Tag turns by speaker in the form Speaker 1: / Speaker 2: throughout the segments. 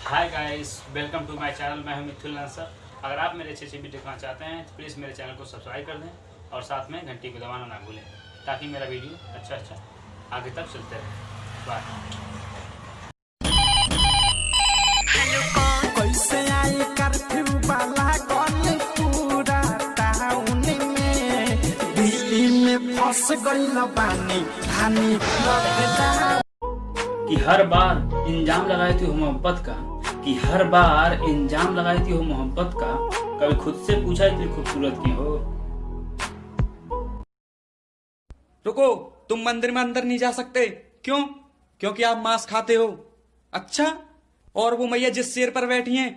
Speaker 1: Hi guys, welcome to my channel. मैं हूं मिथुन answer. अगर आप मेरे अच्छे वीडियो देखना चाहते हैं तो प्लीज़ मेरे चैनल को सब्सक्राइब कर दें और साथ में घंटी को दबाना ना भूलें ताकि मेरा वीडियो अच्छा आगे तक चलते रहे। बाय।
Speaker 2: कैसे आई कर्फ्यू वाला गन पूरा टाउन में, दिल्ली में फंस गइल बानी धानी लॉकडाउन।
Speaker 1: कि हर बार इल्जाम लगाई थी मोहब्बत का, कि हर बार इल्जाम लगाई थी मोहब्बत का, कभी खुद से पूछा इतनी खूबसूरत क्यों हो।
Speaker 3: रुको, तुम मंदिर में अंदर नहीं जा सकते। क्यों? क्योंकि आप मांस खाते हो। अच्छा, और वो मैया जिस शेर पर बैठी हैं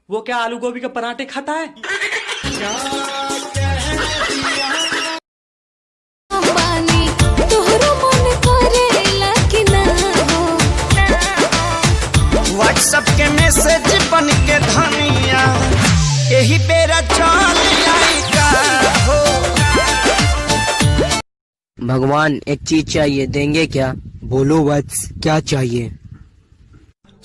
Speaker 3: वो क्या आलू गोभी के पराठे खाता है?
Speaker 2: व्हाट्सएप के मैसेज बन के धनिया यही बेरा चल आएगा हो।
Speaker 4: भगवान एक चीज चाहिए, देंगे क्या? बोलो वत्स, क्या चाहिए?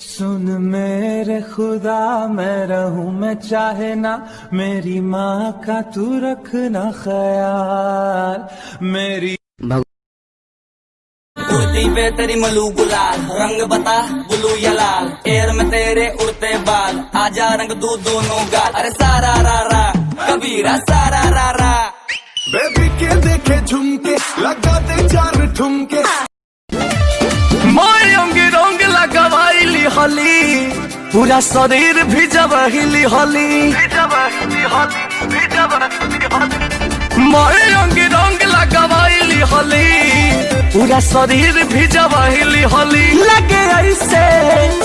Speaker 5: सुन मेरे खुदा, मैं रहूं मैं चाहे ना, मेरी माँ का तू रखना ख्याल। मेरी
Speaker 6: उड़ती पे तेरी मलू गुलाल, रंग बता ब्लू या लाल, एयर में तेरे उड़ते बाल, आजा रंग दू दोनों गाल। अरे सारा रा रा कबीरा सारा रा रा।
Speaker 5: बेबी के देखे झुमके, लगा दे चार ठुमके। मायंगी रंग लगवाइली होली, पूरा शरीर भिजवहिली होली। मायंगी रंग लगवाइली होली, पूरा शरीर भिजवहिली होली। लगे ऐसे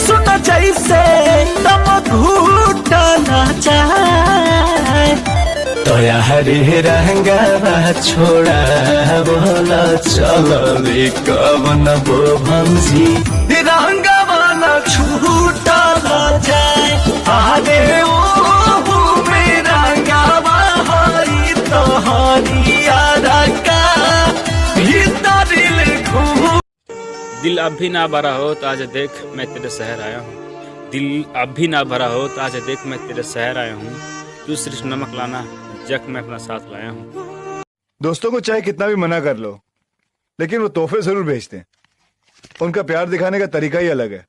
Speaker 5: सुन जैसे दम घुटना चाहे, तो हरे रंगवा छोड़ा बोला चलो रे कवन वो भंजी रंगवा न छूटा न जाए। अरे ओ मेरा रंगवा हरी तो हरिया रंगा भीतर लिखूं।
Speaker 1: दिल अब भी ना भरा हो तो आज देख मैं तेरे शहर आया हूँ। दिल अब भी ना भरा हो तो आज देख मैं तेरे शहर आया हूँ। तू सिर्फ नमक लाना, जग मैं अपना साथ लाया हूँ।
Speaker 7: दोस्तों को चाहे कितना भी मना कर लो, लेकिन वो तोहफे जरूर भेजते हैं। उनका प्यार दिखाने का तरीका ही अलग है।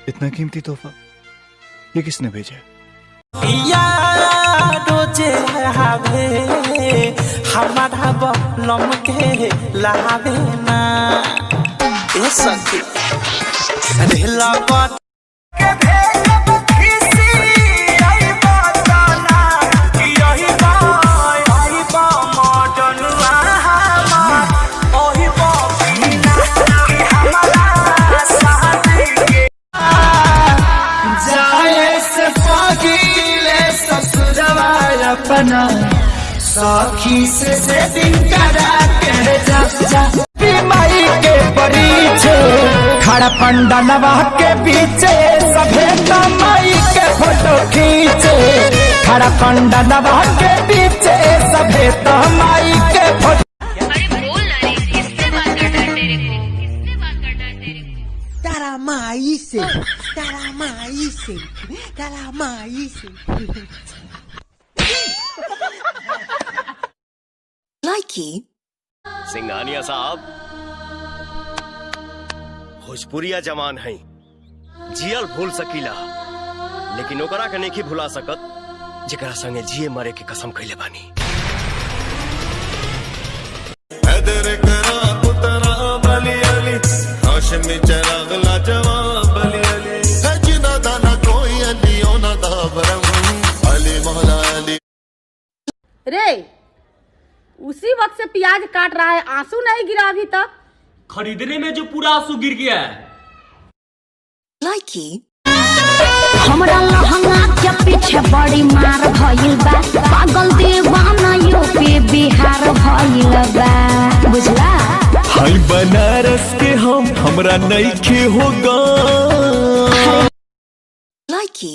Speaker 7: इतना कीमती तोहफा ये किसने भेजा है?
Speaker 2: रोजे हावे हमारा बलम के लावे ना ये सखी रहला बात के भेजब खिसी आई बताना कि यही बाय आई बा मॉडर्न हमार ओही बबिना कि हमारा शादी के जाए से पागीले ससुरवा अपना सखी से सेटिंग करा के जा माई के परीछे खड़ा पंडलवा के पीछे सभे माई के फोटो खींचे। खड़ा पंडलवा के पीछे सभे माई के फोटो।
Speaker 8: अरे बोल ना रे, किससे बात करना है तेरे को? किससे बात करना है तेरे को?
Speaker 9: तारा माई से, तारा माई से, तारा माई से।
Speaker 4: लाइकी
Speaker 10: सिंघानिया साहब भोजपुरिया जवान है, जियल भूल सकीला, लेकिन ओकरा के नहीं भुला सकत जेकरा संगे जिए मरे के कसम खइले बानी।
Speaker 11: रे उसी वक्त से प्याज काट रहा है, आंसू नहीं गिरा अभी तक।
Speaker 3: खरीदने में जो पूरा आंसू गिर गया है।
Speaker 4: लाइकी
Speaker 8: हमरा लहंगा के पीछे बड़ी मार भइल बा, पागल दीवाना यूपी बिहार भइल बा, बुझला?
Speaker 5: हाय बनारस के हम हमरा नइखे होगा।
Speaker 4: लाइकी